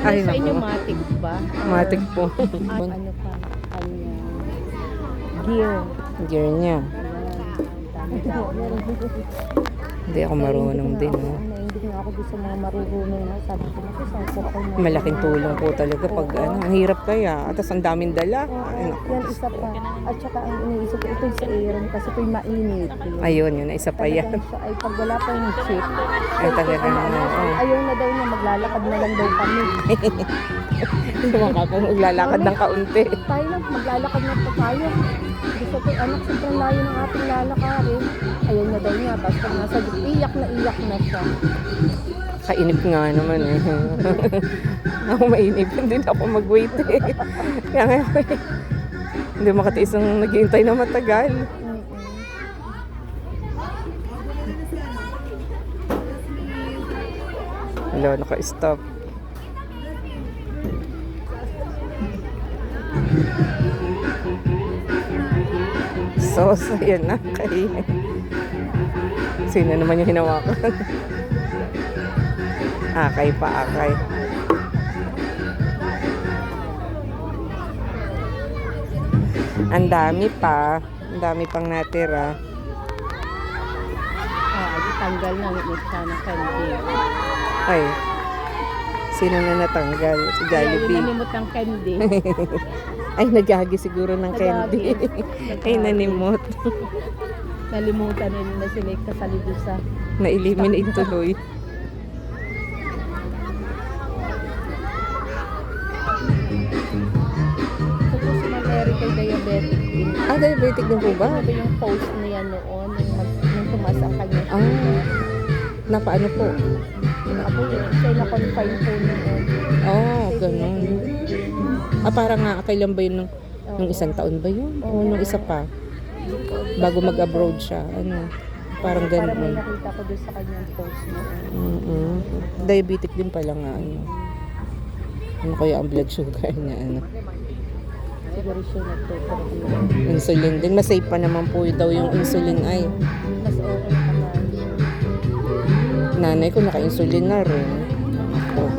Ay, Sa inyo, naku. matic ba? Matic po. Ano pa? Kanya gear. Gear niya. Ayan. Hindi ako marunong din. Oh. Hindi nga ako gusto mga marunong na. Sabi ko, saan ko ako Malaking tulong po talaga pag ano, ang hirap kaya. At ang daming dala. Ay, naku. Yan, isa pa. At saka ang iniisip ko, ito sa Aaron kasi ito'y mainit. Ayun, yun. Isa pa yan. Talagang siya ay pag wala pa yung chip. Ay, talaga na. Ayaw na daw niya, maglalakad na lang daw kami. Sumakapang maglalakad ng kaunti. Tayo lang, maglalakad na pa tayo. Gusto ko, anak, sobrang layo ng ating lalakarin. Ayaw na daw niya. Tapos pag nasa iyak na siya. Kainip nga naman eh. Ako mainip. Hindi na ako mag-wait eh. Kaya nga, hindi makatiis ang naghihintay na matagal. Hello, naka-stop. So, yan na. Kay... Sino naman yung hinawakan? Akay pa, akay. Ang dami pa. Ang dami pang natira. Tanggal na ng isa na candy. Ay. Sino na natanggal? Si Jollibee. Ay, nanimot ng candy. Ay, nagagi siguro ng candy. Ay, nanimot. Nalimutan nila na sila kasali doon sa... Na-eliminate tuloy. Tapos si Ma'am Eric ay diabetic din. Ah, diabetic din po ba? Ano yung post niya noon nung tumaas ang kanya? Napaano po? Ako yun, siya na-confine po noon. Oh, ganun. Parang nga, kailan ba yun nung isang taon ba yun? O nung isa pa? Bago mag-abroad siya. Ano? Parang Parang may ganun. nakita ko doon sa kanyang post noon. Diabetic din pala nga. Ano kaya ang blood sugar niya? Ano? Siguro siya nagtutuloy. Insulin din. Mas safe pa naman po daw yung insulin ay. Mas okay naman. Nanay ko naka-insulin na rin. Oh,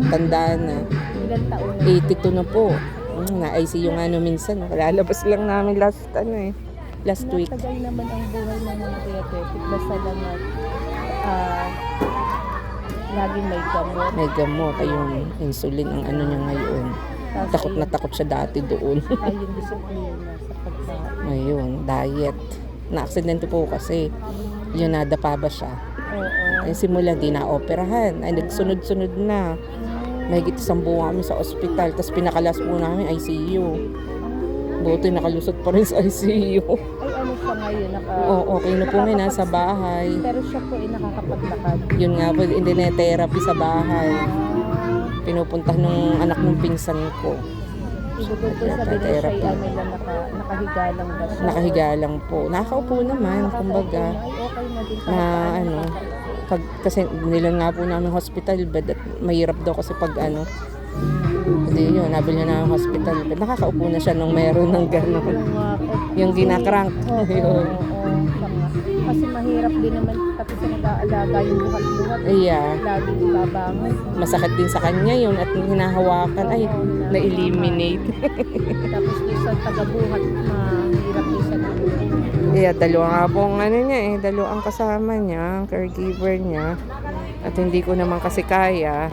tanda na. Ilan taon na? 82 na po. Na-ICU nga no minsan. Lalabas lang namin last week. Natagal naman ang buhay ng mga diabetic. Basta lang na laging may gamot. May gamot. Ay, yung insulin ang ano niya ngayon. Takot na takot siya dati doon. Ay, yung disiplina sa pagkain. Ayun, diet. Na-aksidente po kasi. Yun, nadapa ba siya? Oo. Ay, simula di na-operahan. Ay, nagsunod-sunod na. Mahigit 1 buwan kami sa ospital. Tapos pinakalas po namin ICU. Buti nakalusot pa rin sa ICU. Ay, ano siya ngayon? Okay na po ngayon, nasa bahay. Pero siya po ay nakakapaglakad. Yun nga po, hindi na therapy sa bahay. Pinupunta nung anak ng pinsan ko. Ibig ko sabihin na siya ay ano lang, nakahiga lang ba siya? Nakahiga lang po. Nakaupo naman, kumbaga. Ay, okay na din. Na ano, kasi nilan nga po namin hospital bed at mahirap daw kasi pag ano. Hindi yun, nabili na namin hospital bed. Nakakaupo na siya nung meron ng gano'n. Yung ginakrank. Yun. Kasi mahirap din naman pati sa nag-aalaga yung buhat-buhat. Yeah. Laging ibabangon. Masakit din sa kanya yun at hinahawakan ay na-eliminate. Tapos yung sa taga-buhat, mahirap din sa Yeah, dalawa nga pong ano niya dalawang kasama niya, caregiver niya. At hindi ko naman kasi kaya.